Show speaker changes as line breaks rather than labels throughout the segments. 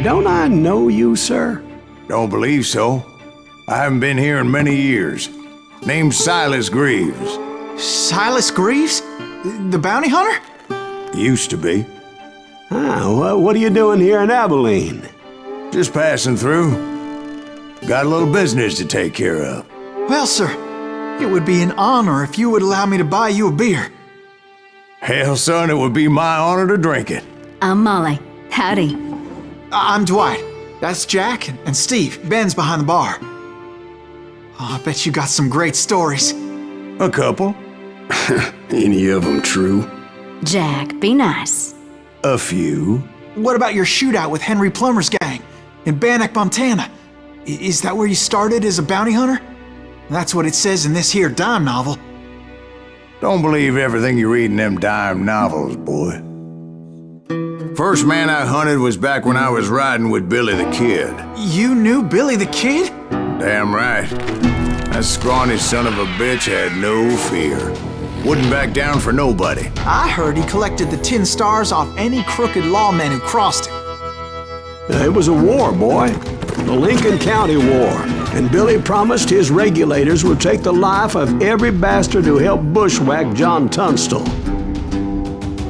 Don't I know you, sir?
Don't believe so. I haven't been here in many years. Name's Silas Greaves.
Silas Greaves? The bounty hunter?
Used to be.
What are you doing here in Abilene?
Just passing through. Got a little business to take care of.
Well, sir, it would be an honor if you would allow me to buy you a beer.
Hell, son, it would be my honor to drink it.
I'm Molly. Howdy.
I'm Dwight. That's Jack and Steve. Ben's behind the bar. Oh, I bet you got some great stories.
A couple.
Any of them true?
Jack, be nice.
A few.
What about your shootout with Henry Plummer's gang in Bannock, Montana? Is that where you started as a bounty hunter? That's what it says in this here dime novel.
Don't believe everything you read in them dime novels, boy. First man I hunted was back when I was riding with Billy the Kid.
You knew Billy the Kid?
Damn right. That scrawny son of a bitch had no fear. Wouldn't back down for nobody.
I heard he collected the 10 stars off any crooked lawman who crossed him.
It was a war, boy. The Lincoln County War. And Billy promised his regulators would take the life of every bastard who helped bushwhack John Tunstall.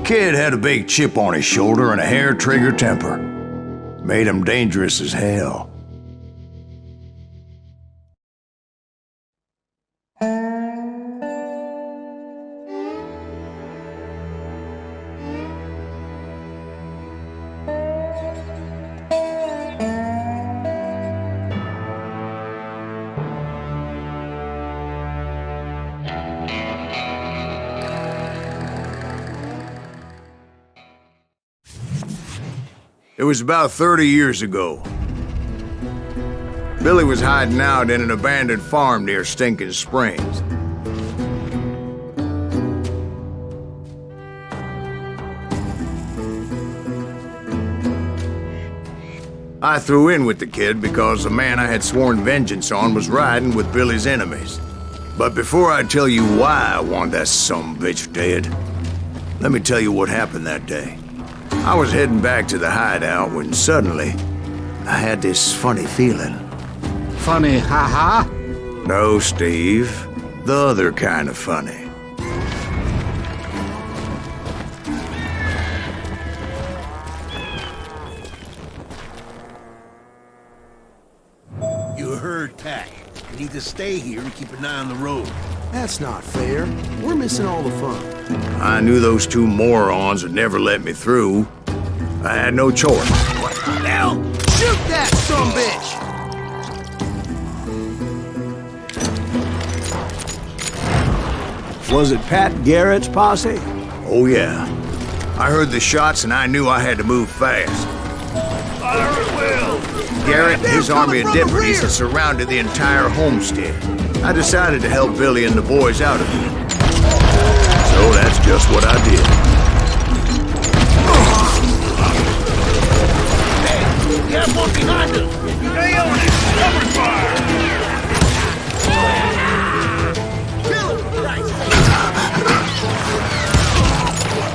Kid had a big chip on his shoulder and a hair-trigger temper. Made him dangerous as hell. It was about 30 years ago. Billy was hiding out in an abandoned farm near Stinking Springs. I threw in with the kid because the man I had sworn vengeance on was riding with Billy's enemies. But before I tell you why I want that sumbitch dead, let me tell you what happened that day. I was heading back to the hideout when suddenly I had this funny feeling.
Funny, ha-ha?
No, Steve. The other kind of funny.
You heard Pat. You need to stay here and keep an eye on the road.
That's not fair. We're missing all the fun.
I knew those two morons would never let me through. I had no choice.
What the hell? Shoot that sumbitch!
Was it Pat Garrett's posse?
Oh, yeah. I heard the shots and I knew I had to move fast.
Fire at will!
Garrett and his army of deputies had surrounded the entire homestead. I decided to help Billy and the boys out of it. So that's just what I did.
Hey, we have one behind us! Stay on it! Cover fire! Kill him!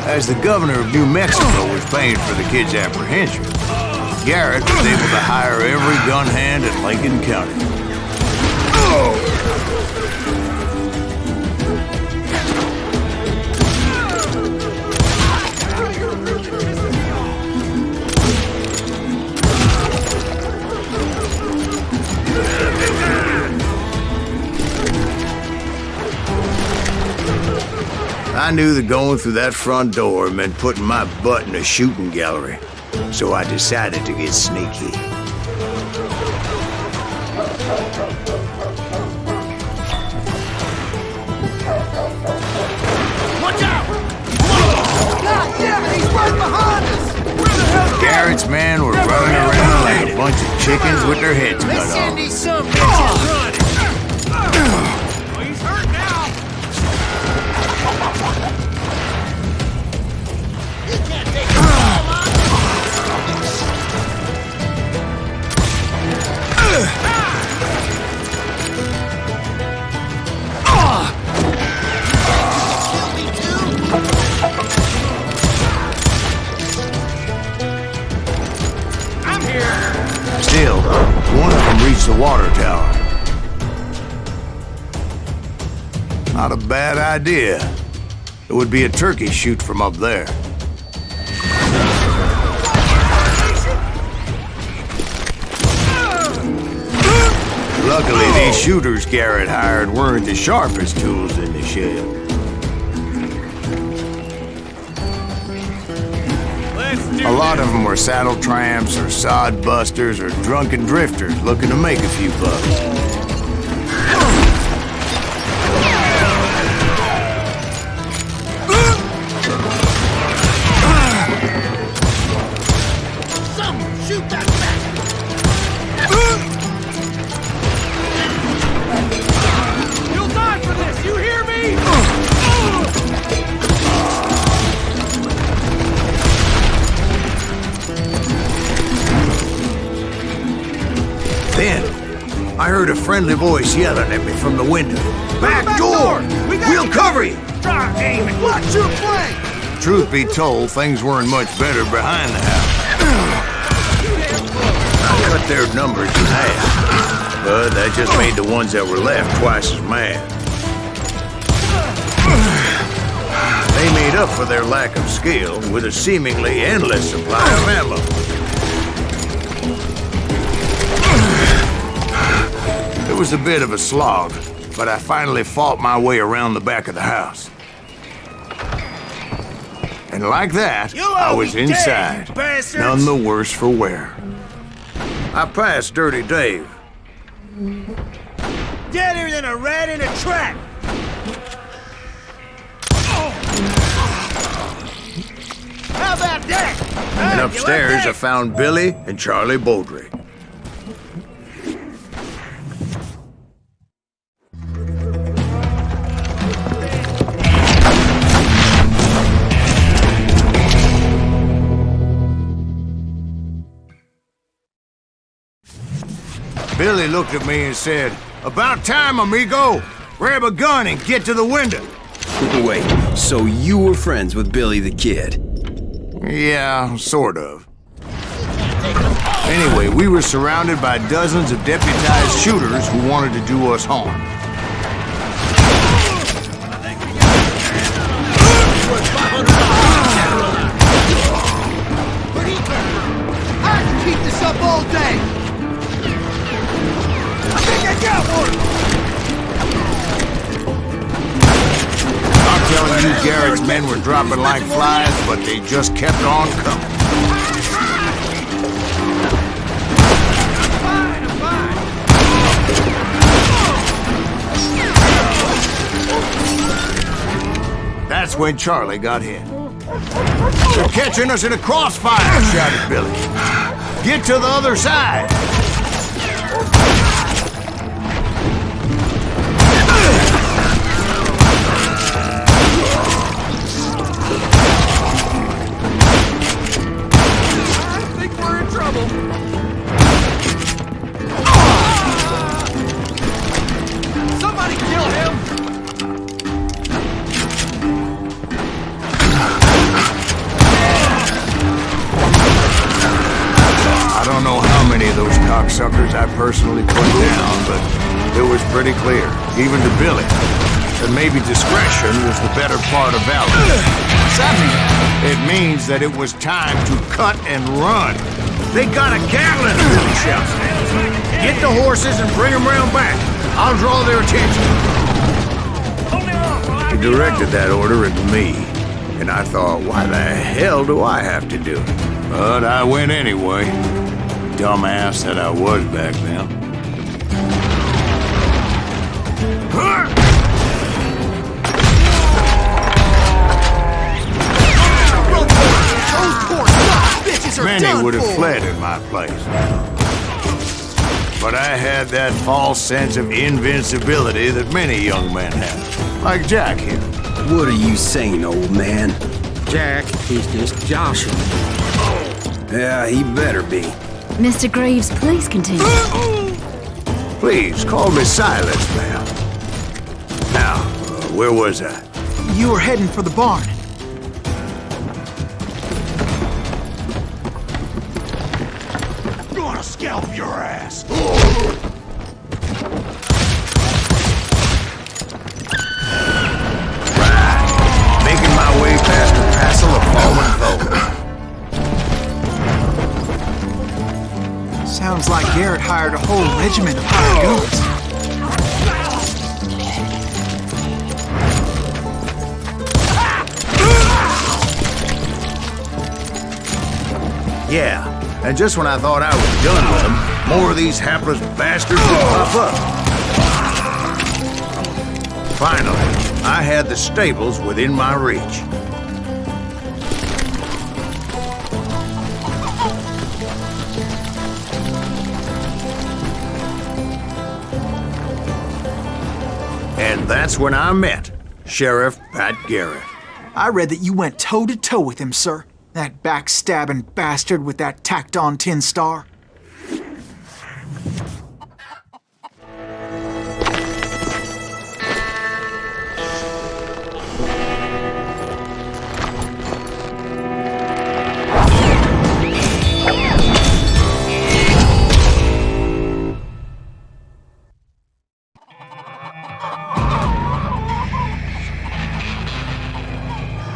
As the governor of New Mexico was paying for the kid's apprehension, Garrett was able to hire every gun hand in Lincoln County. I knew that going through that front door meant putting my butt in a shooting gallery, so I decided to get sneaky.
Watch out! God damn it, he's right behind us! Where the hell?
Garrett's men were running around like a bunch of chickens with their heads cut
Let's send
off.
these some bitches running! Oh, he's hurt now! He can't take it all, man! Kill me too? I'm here.
Still, one of them reached the water tower. Not a bad idea. It would be a turkey shoot from up there. Luckily, these shooters Garrett hired weren't the sharpest tools in the shed. A lot of them were saddle tramps or sod busters or drunken drifters looking to make a few bucks. Then, I heard a friendly voice yelling at me from the window. Back door! We'll cover you!
Try aiming. Watch your flank.
Truth be told, things weren't much better behind the house. I cut their numbers in half, but that just made the ones that were left twice as mad. They made up for their lack of skill with a seemingly endless supply of ammo. It was a bit of a slog, but I finally fought my way around the back of the house. And like that, I was inside, none the worse for wear. I passed Dirty Dave.
Deader than a rat in a trap. How about that?
And upstairs, I found Billy and Charlie Baldry. Billy looked at me and said, "About time, amigo! Grab a gun and get to the window."
Wait, so you were friends with Billy the Kid?
Yeah, sort of. Anyway, we were surrounded by dozens of deputized shooters who wanted to do us harm.
I can keep this up all day. I think I got one.
I'm telling you, Garrett's men were dropping like flies, but they just kept on coming. That's when Charlie got hit. "They're catching us in a crossfire," shouted Billy. "Get to the other side."
I think we're in trouble. Somebody kill him.
I don't know how many of those cocksuckers I personally put down, but it was pretty clear, even to Billy, that maybe discretion was the better part of valor. What's that mean? It means that it was time to cut and run. "They got a Gatling!" Billy shouts. "Get the horses and bring them round back. I'll draw their attention." He directed that order at me, and I thought, why the hell do I have to do it? But I went anyway. Dumbass that I was back then. Many would have fled in my place. But I had that false sense of invincibility that many young men have. Like Jack here.
What are you saying, old man?
Jack, he's just joshing.
Yeah, he better be.
Mr. Greaves, please continue.
Please, call me Silas, ma'am. Now, where was I?
You were heading for the barn.
gonna scalp your ass!
Making my way past the passel of fallen foes.
Sounds like Garrett hired a whole regiment of hired guns.
Yeah, and just when I thought I was done with them, more of these hapless bastards would pop up. Finally, I had the stables within my reach. And that's when I met Sheriff Pat Garrett.
I read that you went toe-to-toe with him, sir. That backstabbing bastard with that tacked-on tin star.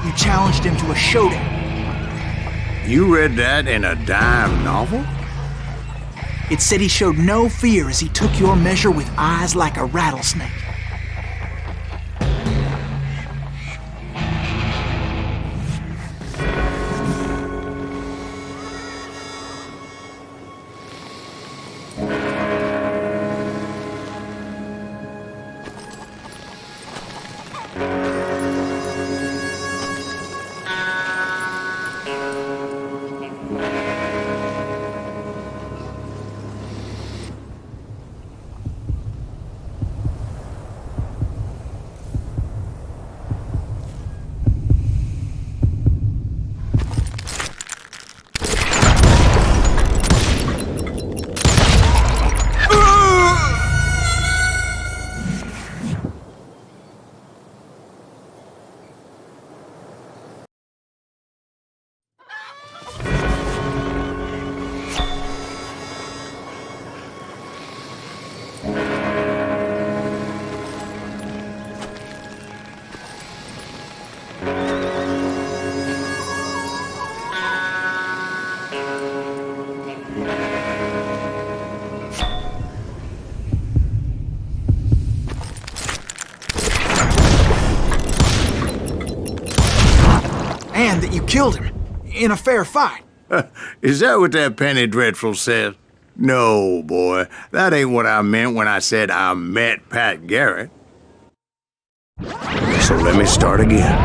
You challenged him to a showdown.
You read that in a dime novel?
It said he showed no fear as he took your measure with eyes like a rattlesnake. And that you killed him in a fair fight.
Is that what that Penny Dreadful said? No, boy. That ain't what I meant when I said I met Pat Garrett. So let me start again.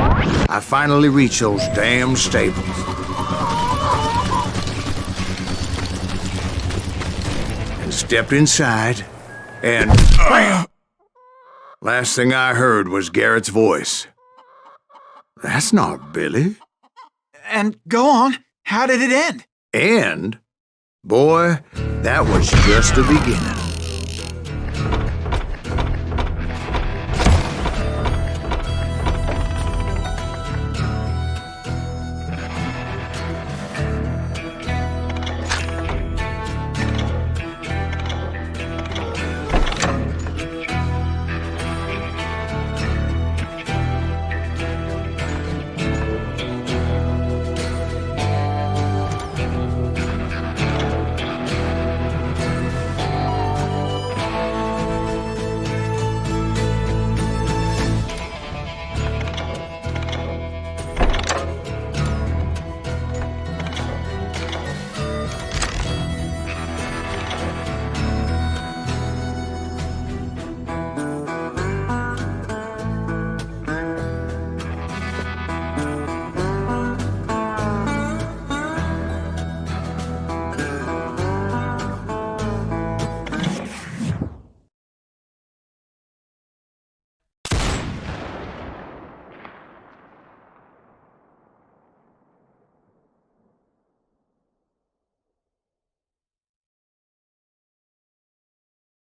I finally reached those damn stables. And stepped inside, and... last thing I heard was Garrett's voice. That's not Billy.
And go on, how did it end?
And, boy, that was just the beginning.